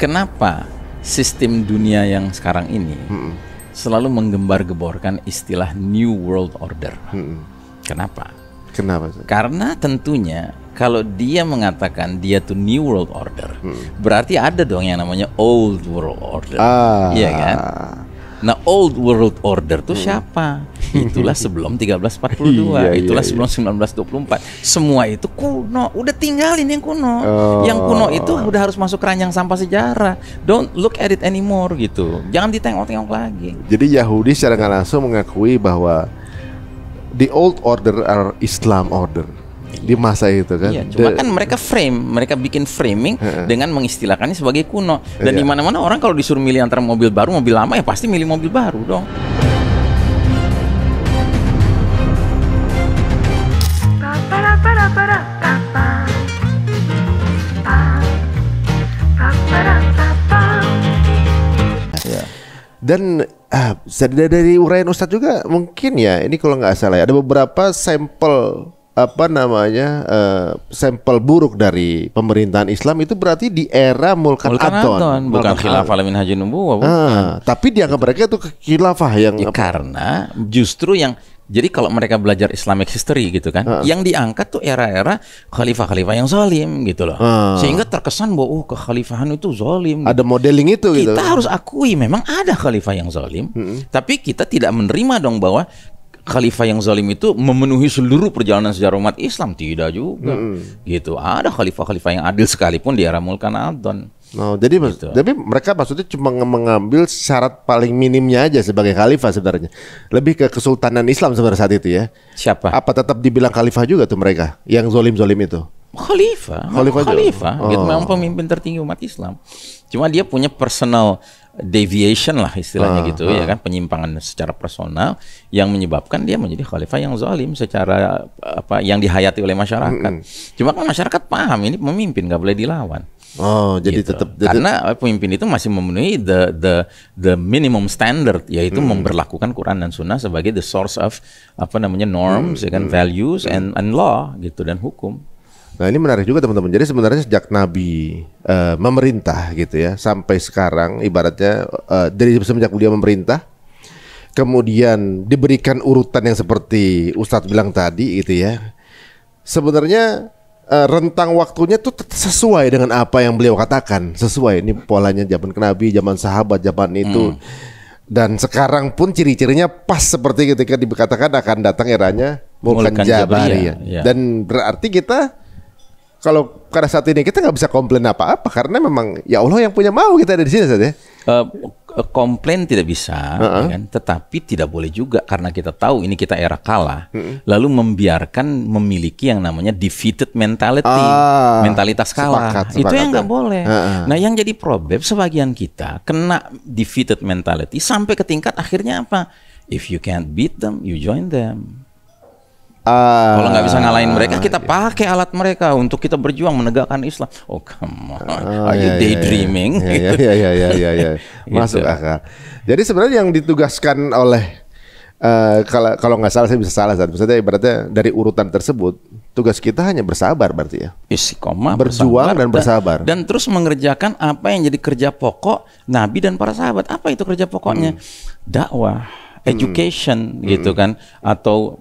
kenapa sistem dunia yang sekarang ini selalu menggembar-geborkan istilah New World Order? Kenapa? Kenapa? Karena tentunya kalau dia mengatakan dia tuh New World Order, berarti ada dong yang namanya Old World Order, iya kan? Nah, Old World Order tuh siapa? Itulah sebelum 1342, itulah sebelum 1924. Semua itu kuno, udah tinggalin yang kuno. Yang kuno itu udah harus masuk keranjang sampah sejarah. Don't look at it anymore gitu. Jangan ditengok-tengok lagi. Jadi Yahudi secara nggak langsung mengakui bahwa the old order are Islam order di masa itu kan. Iya, cuma kan mereka bikin framing dengan mengistilahkannya sebagai kuno. Dan di mana-mana orang kalau disuruh milih antara mobil baru, mobil lama, ya pasti milih mobil baru dong. Dan dari uraian Ustadz juga mungkin ya, ini kalau nggak salah ya, ada beberapa sampel sampel buruk dari pemerintahan Islam itu berarti di era Mulkan Adon, bukan khilafah min hajin nubuwah. Tapi dianggap mereka itu khilafah yang karena justru yang jadi kalau mereka belajar Islamic history gitu kan, yang diangkat tuh era-era khalifah-khalifah yang zalim gitu loh. Sehingga terkesan bahwa kekhalifahan itu zalim. Ada modeling itu gitu. Kita harus akui memang ada khalifah yang zalim, tapi kita tidak menerima dong bahwa khalifah yang zalim itu memenuhi seluruh perjalanan sejarah umat Islam. Tidak juga gitu. Ada khalifah-khalifah yang adil sekalipun di era Mulkan Adon. Jadi gitu. Tapi mereka maksudnya cuma mengambil syarat paling minimnya aja sebagai khalifah sebenarnya. Lebih ke kesultanan Islam sebenarnya saat itu ya. Siapa? Apa tetap dibilang khalifah juga tuh mereka yang zalim-zalim itu? Khalifah gitu, memang pemimpin tertinggi umat Islam. Cuma dia punya personal deviation lah istilahnya gitu ya kan, penyimpangan secara personal yang menyebabkan dia menjadi khalifah yang zalim secara yang dihayati oleh masyarakat. Cuma kan masyarakat paham ini pemimpin nggak boleh dilawan. Jadi gitu. tetap karena pemimpin itu masih memenuhi the minimum standard, yaitu memberlakukan Quran dan Sunnah sebagai the source of norms, ya kan, values and law gitu, dan hukum. Nah, ini menarik juga teman-teman. Jadi sebenarnya sejak Nabi memerintah gitu ya sampai sekarang, ibaratnya dari semenjak beliau memerintah, kemudian diberikan urutan yang seperti Ustadz bilang tadi gitu ya. Sebenarnya rentang waktunya tuh sesuai dengan apa yang beliau katakan, sesuai ini polanya zaman Nabi, zaman sahabat, zaman itu. Dan sekarang pun ciri-cirinya pas seperti ketika dikatakan akan datang eranya Mulkan Jabariyah. Dan berarti kita kalau pada saat ini kita nggak bisa komplain apa-apa karena memang ya Allah yang punya mau kita ada di sini saja. Komplain tidak bisa, ya kan? Tetapi tidak boleh juga karena kita tahu ini kita era kalah, lalu membiarkan memiliki yang namanya defeated mentality, mentalitas kalah. Sepakat, itu yang nggak boleh. Nah, yang jadi problem sebagian kita kena defeated mentality sampai ke tingkat akhirnya apa? If you can't beat them, you join them. Kalau nggak bisa ngalahin mereka, kita pakai alat mereka untuk kita berjuang menegakkan Islam. Oh, come on, are you daydreaming? Iya. Masuk akal. Jadi sebenarnya yang ditugaskan oleh kalau nggak salah, saya bisa salah, maksudnya ibaratnya dari urutan tersebut, tugas kita hanya bersabar berarti ya. Istiqomah, berjuang dan bersabar. Dan terus mengerjakan apa yang jadi kerja pokok Nabi dan para sahabat. Apa itu kerja pokoknya? Dakwah, education gitu kan, atau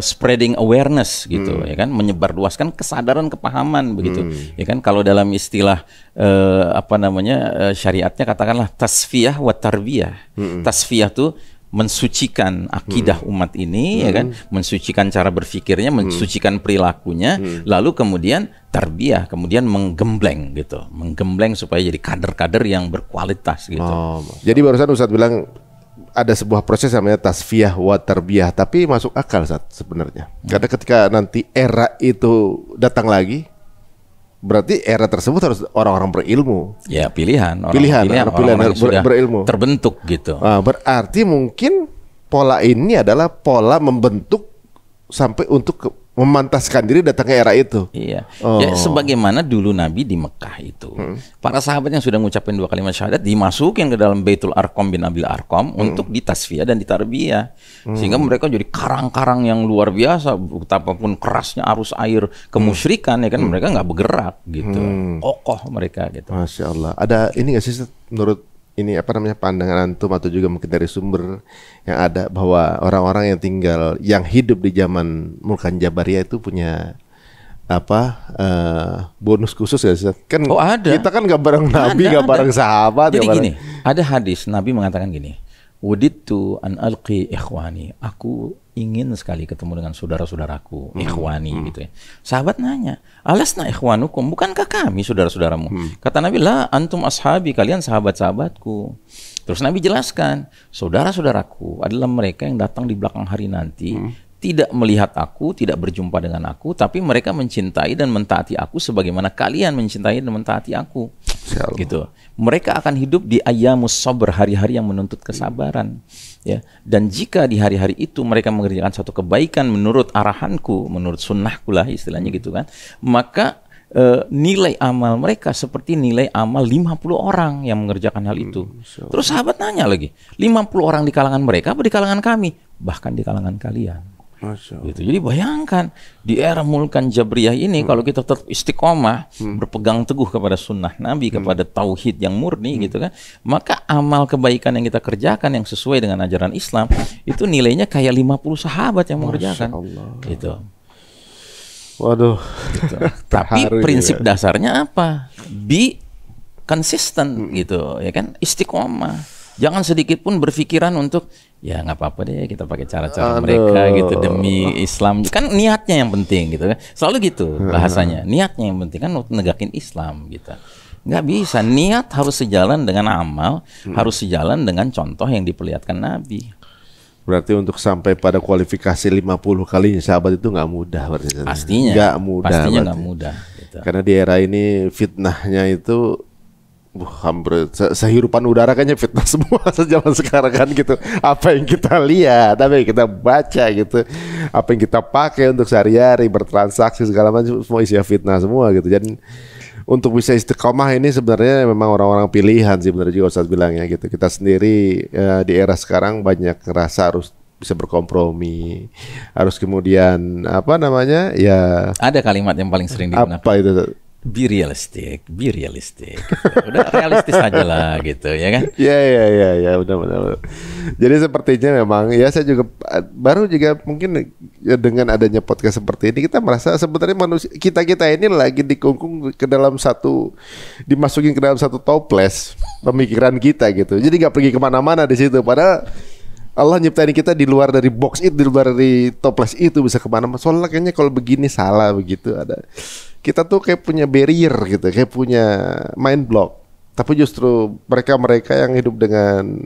spreading awareness gitu ya kan, menyebarluaskan kesadaran, kepahaman begitu ya kan. Kalau dalam istilah syariatnya katakanlah tasfiyah wa tarbiyah. Tasfiyah tuh mensucikan akidah umat ini ya kan, mensucikan cara berpikirnya, mensucikan perilakunya, lalu kemudian tarbiyah, kemudian menggembleng gitu, menggembleng supaya jadi kader-kader yang berkualitas gitu. Jadi barusan Ustadz bilang ada sebuah proses namanya tasfiyah wa tarbiyah, tapi masuk akal sebenarnya. Karena ketika nanti era itu datang lagi, berarti era tersebut harus orang-orang berilmu. Ya, pilihan orang sudah berilmu terbentuk gitu. Berarti mungkin pola ini adalah pola membentuk sampai untuk memantaskan diri datang ke era itu. Iya. Ya, sebagaimana dulu Nabi di Mekah itu, para sahabat yang sudah mengucapkan 2 kalimat syahadat dimasukin ke dalam Baitul Arqam bin Abil Arqam untuk ditasfiyah dan ditarbiyah. Sehingga mereka jadi karang-karang yang luar biasa, betapapun kerasnya arus air kemusyrikan ya kan, mereka nggak bergerak gitu. Kokoh mereka gitu. Masya Allah. Ada ini nggak sih menurut ini apa namanya pandangan antum atau juga mungkin dari sumber yang ada bahwa orang-orang yang tinggal yang hidup di zaman Mulkan Jabariyah itu punya apa bonus khusus ya Ustaz? Kan ada. Kita kan gak bareng Nabi, gak bareng sahabat. Jadi gini, ada hadis Nabi mengatakan gini, wudittu an alqi ikhwani, aku ingin sekali ketemu dengan saudara-saudaraku, ikhwani gitu ya. Sahabat nanya, alasna ikhwanukum, bukankah kami saudara-saudaramu? Kata Nabi, la antum ashabi, kalian sahabat-sahabatku. Terus Nabi jelaskan, saudara-saudaraku adalah mereka yang datang di belakang hari nanti, tidak melihat aku, tidak berjumpa dengan aku, tapi mereka mencintai dan mentaati aku sebagaimana kalian mencintai dan mentaati aku. Gitu. Mereka akan hidup di ayyamus sabr, hari-hari yang menuntut kesabaran. Ya, dan jika di hari-hari itu mereka mengerjakan satu kebaikan menurut arahanku, menurut sunnahku lah istilahnya gitu kan, maka nilai amal mereka seperti nilai amal 50 orang yang mengerjakan hal itu. Terus sahabat nanya lagi, 50 orang di kalangan mereka apa di kalangan kami? Bahkan di kalangan kalian. Gitu. Jadi bayangkan di era Mulkan Jabriyah ini kalau kita tetap istiqomah, berpegang teguh kepada sunnah Nabi, kepada tauhid yang murni gitu kan, maka amal kebaikan yang kita kerjakan yang sesuai dengan ajaran Islam itu nilainya kayak 50 sahabat yang mengerjakan. Gitu. Waduh. Gitu. Tapi prinsip dasarnya apa? Be consistent gitu, ya kan? Istiqomah. Jangan sedikit pun berpikiran untuk ya nggak apa-apa deh kita pakai cara-cara mereka gitu demi Islam. Kan niatnya yang penting gitu kan. Selalu gitu bahasanya. Niatnya yang penting kan untuk negakin Islam gitu. Nggak bisa. Niat harus sejalan dengan amal, harus sejalan dengan contoh yang diperlihatkan Nabi. Berarti untuk sampai pada kualifikasi 50 kali sahabat itu nggak mudah berarti. Pastinya. Nggak mudah. Pastinya nggak mudah. Gitu. Karena di era ini fitnahnya itu hampir sehirupan udara kayaknya fitnah semua zaman sekarang kan gitu. Apa yang kita lihat, apa yang kita baca gitu, apa yang kita pakai untuk sehari-hari bertransaksi segala macam semua isi fitnah semua gitu. Jadi untuk bisa istiqomah ini sebenarnya memang orang-orang pilihan sih benar juga Ustaz bilang ya gitu. Kita sendiri di era sekarang banyak ngerasa harus bisa berkompromi, harus kemudian apa namanya ya. Ada kalimat yang paling sering digunakan. Apa itu? Be realistic. Udah realistis aja lah gitu ya kan? Ya benar. Jadi sepertinya memang ya saya juga baru juga mungkin ya, dengan adanya podcast seperti ini kita merasa sebenarnya manusia kita ini lagi dikungkung ke dalam dimasukin ke dalam satu toples pemikiran kita gitu. Jadi nggak pergi kemana-mana di situ. Padahal Allah nyiptain kita di luar dari box itu, di luar dari toples itu bisa kemana-mana. Soalnya kayaknya kalau begini salah begitu ada. Kita tuh kayak punya barrier gitu, kayak punya mind block. Tapi justru mereka yang hidup dengan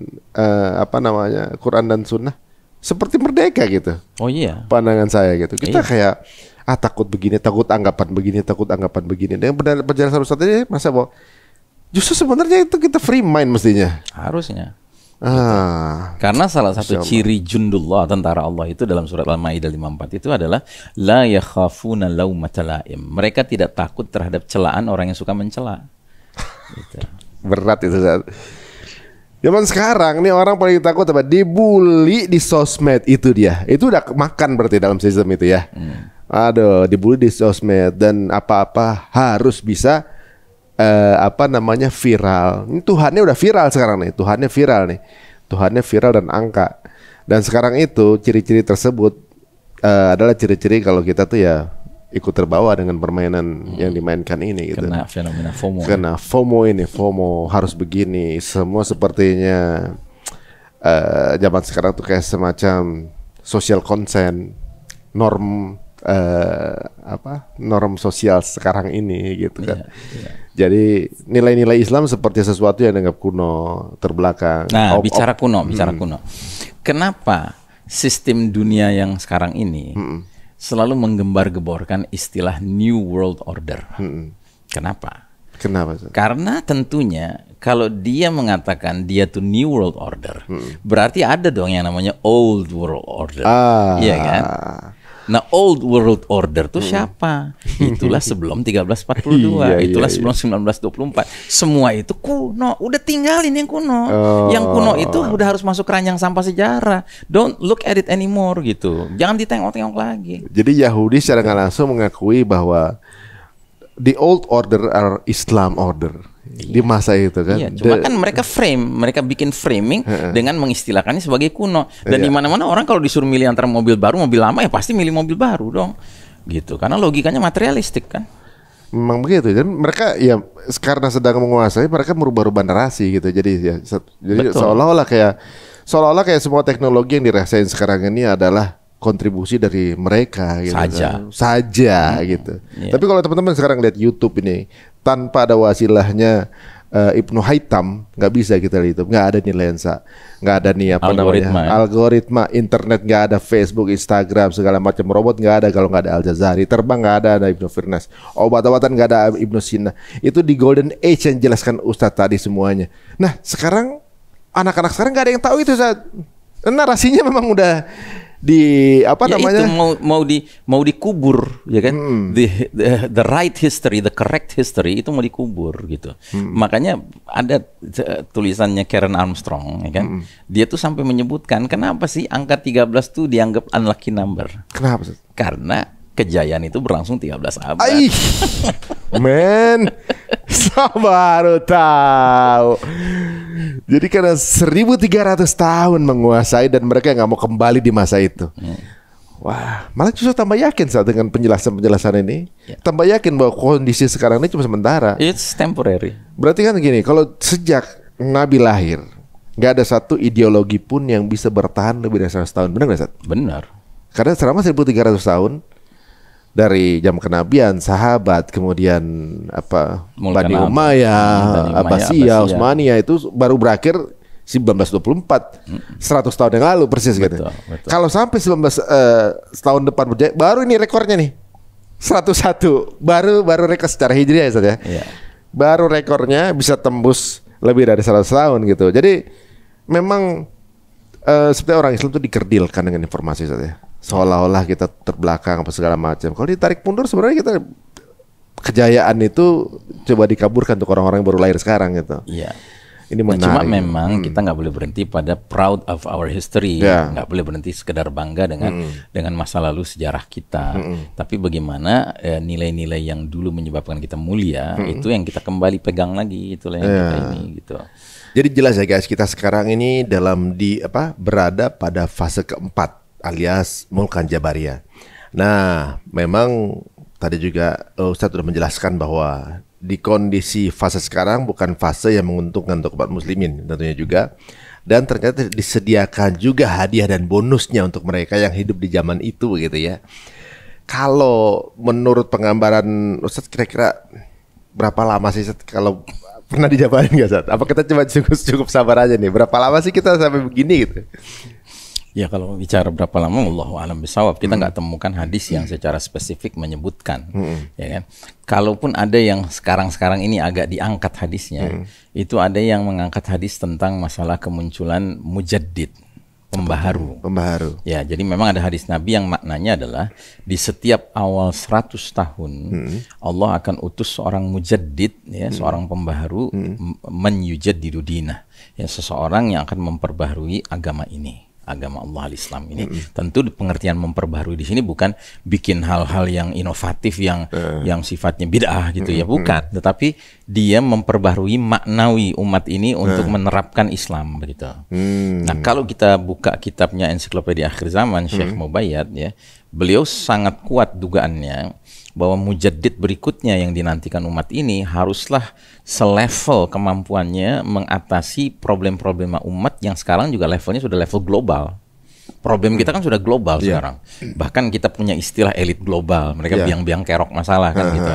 apa namanya Quran dan Sunnah seperti merdeka gitu. Oh iya. Pandangan saya gitu. Kita kayak takut begini, takut anggapan begini. Dan berjalan satu satunya masa bahwa justru sebenarnya itu kita free mind mestinya. Harusnya. Karena salah satu ciri jundullah, tentara Allah itu dalam surat Al-Maidah 54 itu adalah la yakhafuna laumata laim. Mereka tidak takut terhadap celaan orang yang suka mencela. Gitu. Berat itu. Zaman sekarang nih orang paling takut apa? Dibully di sosmed itu dia. Itu udah makan berarti dalam sistem itu ya. Aduh, dibully di sosmed dan apa-apa harus bisa apa namanya viral. Ini Tuhannya udah viral sekarang nih. Tuhannya viral dan angka. Dan sekarang itu ciri-ciri tersebut adalah ciri-ciri kalau kita tuh ya ikut terbawa dengan permainan yang dimainkan ini gitu. Kena fenomena FOMO. FOMO harus begini. Semua sepertinya zaman sekarang tuh kayak semacam social consent, norm norm sosial sekarang ini gitu kan. Jadi nilai-nilai Islam seperti sesuatu yang dianggap kuno, terbelakang. Nah, bicara kuno. Kenapa sistem dunia yang sekarang ini selalu menggembar-geborkan istilah New World Order? Kenapa? Karena tentunya kalau dia mengatakan dia tuh New World Order, berarti ada dong yang namanya Old World Order. Iya kan? Nah, Old World Order tuh siapa? Itulah sebelum 1342, itulah sebelum 1924. Semua itu kuno. Udah tinggalin yang kuno. Yang kuno itu udah harus masuk keranjang sampah sejarah. Don't look at it anymore gitu. Jangan ditengok-tengok lagi. Jadi Yahudi secara nggak langsung mengakui bahwa the old order are Islam order di masa itu kan. Iya, cuma kan mereka bikin framing dengan mengistilahkannya sebagai kuno. Dan di mana-mana orang kalau disuruh milih antara mobil baru, mobil lama ya pasti milih mobil baru dong. Gitu. Karena logikanya materialistik kan. Memang begitu. Dan mereka ya karena sedang menguasai, mereka merubah-rubah narasi gitu. Jadi seolah-olah kayak semua teknologi yang dirasain sekarang ini adalah kontribusi dari mereka gitu saja gitu. Tapi kalau teman-teman sekarang lihat YouTube ini tanpa ada wasilahnya Ibnu Haytham nggak bisa kita lihat, nggak ada nih lensa, nggak ada nih algoritma internet, nggak ada Facebook, Instagram, segala macam robot nggak ada kalau nggak ada Al Jazari, terbang nggak ada Ibnu Firnas, obat-obatan nggak ada Ibnu Sina. Itu di Golden Age yang jelaskan Ustadz tadi semuanya. Nah sekarang anak-anak sekarang nggak ada yang tahu itu saat narasinya memang udah namanya itu mau dikubur ya kan. The right history, the correct history itu mau dikubur gitu. Makanya ada tulisannya Karen Armstrong ya kan. Dia tuh sampai menyebutkan kenapa sih angka 13 tuh dianggap unlucky number. Kenapa sih? Karena kejayaan itu berlangsung 13 abad. Men, saya baru tahu. Jadi karena 1300 tahun menguasai dan mereka nggak mau kembali di masa itu. Wah, malah justru tambah yakin saat dengan penjelasan ini. Tambah yakin bahwa kondisi sekarang ini cuma sementara. It's temporary. Berarti kan gini, kalau sejak Nabi lahir nggak ada satu ideologi pun yang bisa bertahan lebih dari 100 tahun. Benar nggak, Sat? Benar. Karena selama 1300 tahun dari zaman kenabian, sahabat, kemudian Bani Umayyah, Abbasiyah, Utsmaniyah itu baru berakhir 1924, 100 tahun yang lalu persis gitu. Kalau sampai 19 tahun depan berjaya, baru ini rekornya nih 101, baru rekor secara hijriah ya. Baru rekornya bisa tembus lebih dari 100 tahun gitu. Jadi memang seperti orang Islam itu dikerdilkan dengan informasi saja. Seolah-olah kita terbelakang apa segala macam. Kalau ditarik mundur sebenarnya kita kejayaan itu coba dikaburkan untuk orang-orang yang baru lahir sekarang gitu. Iya. Ini menarik. Cuma memang kita nggak boleh berhenti pada proud of our history. Nggak boleh berhenti sekedar bangga dengan masa lalu sejarah kita. Tapi bagaimana nilai-nilai yang dulu menyebabkan kita mulia itu yang kita kembali pegang lagi, itulah yang kita ini gitu. Jadi jelas ya guys, kita sekarang ini berada pada fase keempat alias Mulkan Jabariyah. Nah, memang tadi juga Ustadz sudah menjelaskan bahwa di kondisi fase sekarang bukan fase yang menguntungkan untuk umat muslimin tentunya juga. Dan ternyata disediakan juga hadiah dan bonusnya untuk mereka yang hidup di zaman itu gitu ya. Kalau menurut penggambaran Ustadz kira-kira berapa lama sih Ustadz kalau pernah dijabarin nggak Ustadz? Apa kita coba cukup sabar aja nih? Berapa lama sih kita sampai begini gitu? Ya kalau bicara berapa lama, wallahu a'lam bishawab, kita nggak temukan hadis yang secara spesifik menyebutkan, ya kan. Kalaupun ada yang sekarang ini agak diangkat hadisnya, itu ada yang mengangkat hadis tentang masalah kemunculan mujaddid, pembaharu. Ya, jadi memang ada hadis Nabi yang maknanya adalah di setiap awal 100 tahun Allah akan utus seorang mujaddid, ya, seorang pembaharu, man yujaddidu dinah, ya, seseorang yang akan memperbaharui agama ini. Agama Allah al-Islam ini. Tentu pengertian memperbaharui di sini bukan bikin hal-hal yang inovatif yang sifatnya bid'ah gitu ya, bukan. Tetapi dia memperbaharui maknawi umat ini untuk menerapkan Islam begitu. Nah, kalau kita buka kitabnya Ensiklopedia Akhir Zaman Syekh Mubayyad ya, beliau sangat kuat dugaannya bahwa mujaddid berikutnya yang dinantikan umat ini haruslah selevel kemampuannya mengatasi problem-problema umat yang sekarang juga levelnya sudah level global. Problem kita kan sudah global sekarang. Bahkan kita punya istilah elit global. Mereka biang-biang kerok masalah kan gitu.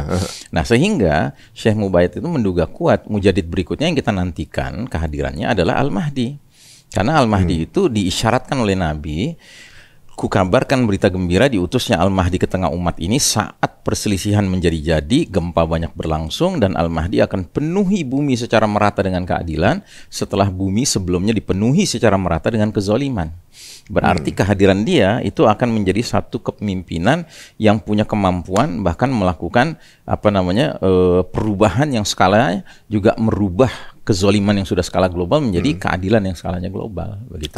Nah, sehingga Syekh Mubayyad itu menduga kuat mujaddid berikutnya yang kita nantikan kehadirannya adalah Al-Mahdi. Karena Al-Mahdi itu diisyaratkan oleh Nabi, kukabarkan berita gembira diutusnya Al-Mahdi ke tengah umat ini saat perselisihan menjadi-jadi, gempa banyak berlangsung, dan Al-Mahdi akan penuhi bumi secara merata dengan keadilan setelah bumi sebelumnya dipenuhi secara merata dengan kezaliman. Berarti kehadiran dia itu akan menjadi satu kepemimpinan yang punya kemampuan bahkan melakukan perubahan yang skalanya juga merubah kezoliman yang sudah skala global menjadi keadilan yang skalanya global, begitu.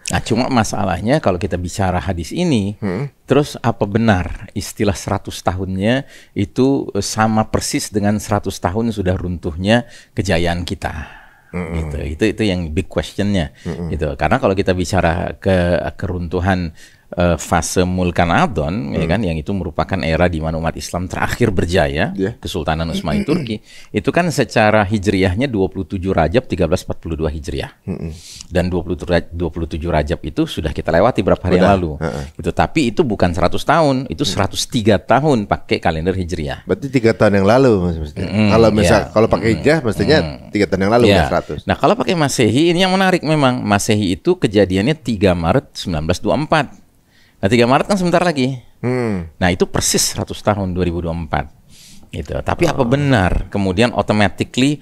Nah, cuma masalahnya kalau kita bicara hadis ini, terus apa benar istilah 100 tahunnya itu sama persis dengan 100 tahun sudah runtuhnya kejayaan kita? Gitu. Itu yang big questionnya. Gitu. Karena kalau kita bicara keruntuhan fase Mulkan Adon, ya kan, yang itu merupakan era di mana umat Islam terakhir berjaya, Kesultanan Utsmani Turki, itu kan secara hijriyahnya 27 Rajab 1342 Hijriah. Dan 27 Rajab itu sudah kita lewati berapa hari yang lalu. Gitu. Tapi itu bukan 100 tahun, itu 103 tahun pakai kalender hijriyah. Berarti 3 tahun yang lalu kalau misal kalau pakai hijrah mestinya 3 tahun yang lalu bukan 100. Nah, kalau pakai Masehi ini yang menarik memang. Masehi itu kejadiannya 3 Maret 1924. Nah, 3 Maret kan sebentar lagi. Nah, itu persis 100 tahun 2024. Gitu. Tapi apa benar kemudian automatically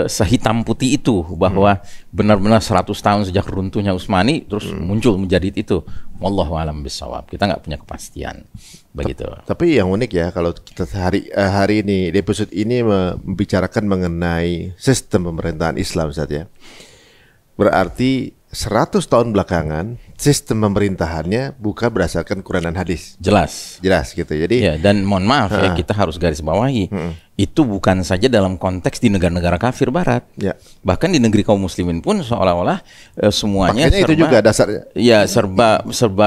sehitam putih itu bahwa benar-benar 100 tahun sejak runtuhnya Utsmani terus muncul menjadi itu? Wallahu a'lam bishawab. Kita nggak punya kepastian. Begitu. Tapi yang unik ya kalau kita hari ini di episode ini membicarakan mengenai sistem pemerintahan Islam saja. Berarti 100 tahun belakangan sistem pemerintahannya bukan berdasarkan Quran dan hadis. Jelas gitu. Jadi ya, dan mohon maaf ya, kita harus garis bawahi. Itu bukan saja dalam konteks di negara-negara kafir barat. Bahkan di negeri kaum muslimin pun seolah-olah semuanya makanya itu juga dasarnya. Ya serba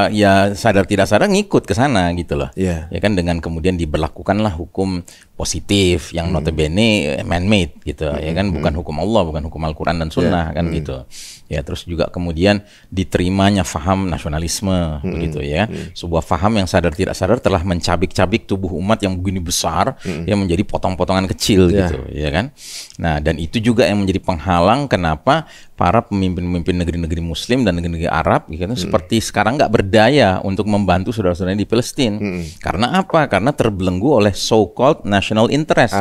ya sadar tidak sadar ngikut ke sana gitu loh. Ya kan, dengan kemudian diberlakukanlah hukum positif yang notabene man-made gitu. Ya kan, bukan hukum Allah, bukan hukum Al-Qur'an dan Sunnah kan gitu. Ya, terus juga kemudian diterimanya faham nasionalisme begitu ya. Sebuah faham yang sadar tidak sadar telah mencabik-cabik tubuh umat yang begini besar yang menjadi potong-potongan kecil gitu, ya kan. Nah, dan itu juga yang menjadi penghalang kenapa para pemimpin-pemimpin negeri-negeri Muslim dan negeri-negeri Arab gitu, seperti sekarang nggak berdaya untuk membantu saudara-saudaranya di Palestina. Karena apa? Karena terbelenggu oleh so-called national interest.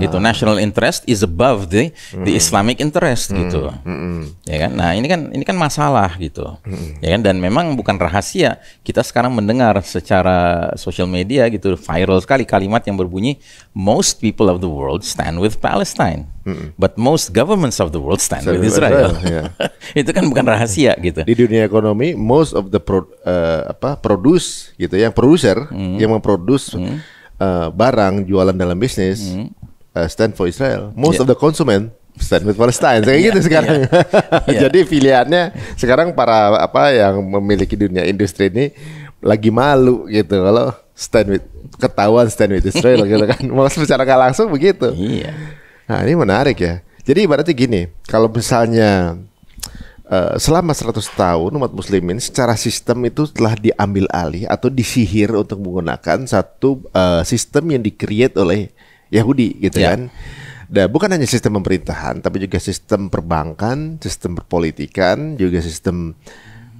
Gitu. National interest is above the Islamic interest gitu. Ya kan? Nah, ini kan masalah gitu. Ya kan, dan memang bukan rahasia. Kita sekarang mendengar secara sosial media gitu viral sekali kalimat yang berbunyi most people of the world stand with Palestine. But most governments of the world stand with Israel. Itu kan bukan rahasia gitu. Di dunia ekonomi most of the produce gitu, yang produser yang memproduce barang jualan dalam bisnis stand for Israel. Most of the consumer stand with Palestine. Kayak gitu sekarang. Jadi pilihannya sekarang para yang memiliki dunia industri ini lagi malu gitu kalau ketahuan stand with Israel gitu kan. Mau secara nggak langsung begitu. Nah, ini menarik ya. Jadi ibaratnya gini, kalau misalnya selama 100 tahun umat muslimin secara sistem itu telah diambil alih atau disihir untuk menggunakan satu sistem yang di-create oleh Yahudi gitu kan. Dan bukan hanya sistem pemerintahan, tapi juga sistem perbankan, sistem perpolitikan, juga sistem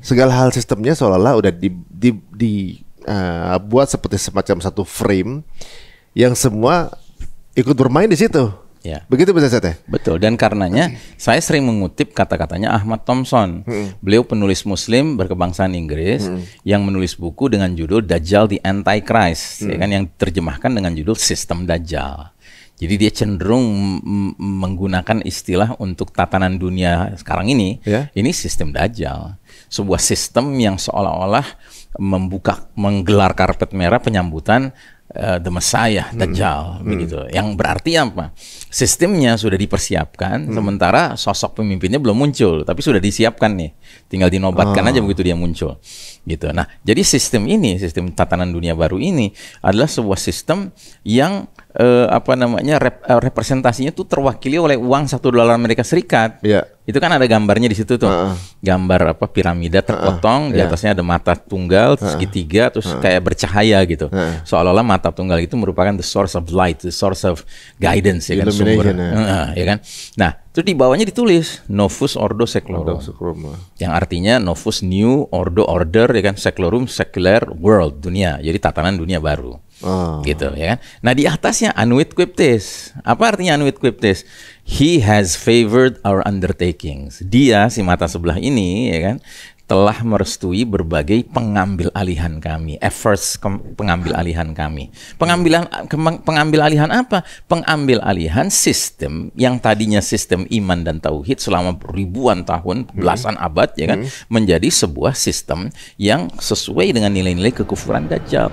segala hal sistemnya seolah-olah udah dibuat seperti semacam satu frame yang semua ikut bermain di situ. Begitu bisa saya. Betul, dan karenanya saya sering mengutip kata-katanya Ahmad Thompson. Beliau penulis Muslim berkebangsaan Inggris yang menulis buku dengan judul Dajjal the Antichrist, ya kan, yang diterjemahkan dengan judul Sistem Dajjal. Jadi dia cenderung menggunakan istilah untuk tatanan dunia sekarang ini, ini sistem Dajjal. Sebuah sistem yang seolah-olah menggelar karpet merah penyambutan the Messiah, Dajjal, begitu. Yang berarti apa? Sistemnya sudah dipersiapkan, sementara sosok pemimpinnya belum muncul, tapi sudah disiapkan nih. Tinggal dinobatkan aja begitu dia muncul. Gitu. Nah, jadi sistem ini, sistem tatanan dunia baru ini adalah sebuah sistem yang representasinya tuh terwakili oleh uang $1 Amerika Serikat. Itu kan ada gambarnya di situ tuh. Gambar piramida terpotong, di atasnya ada mata tunggal, segitiga, terus kayak bercahaya gitu. Seolah-olah mata tunggal itu merupakan the source of light, the source of guidance, ya kan, sumber. Ya kan? Nah, terus di bawahnya ditulis Novus Ordo Seclorum. Yang artinya Novus New Ordo Order, ya kan, Seclorum Secular World, dunia. Jadi tatanan dunia baru. Gitu, ya kan. Nah, di atasnya Annuit Quiptes. Apa artinya Annuit Quiptes? He has favored our undertakings. Dia, si mata sebelah ini, ya kan, telah merestui berbagai pengambil alihan kami, efforts pengambil alihan kami. Pengambil alihan apa? Pengambil alihan sistem yang tadinya sistem iman dan tauhid selama ribuan tahun, belasan abad ya kan, menjadi sebuah sistem yang sesuai dengan nilai-nilai kekufuran Dajjal.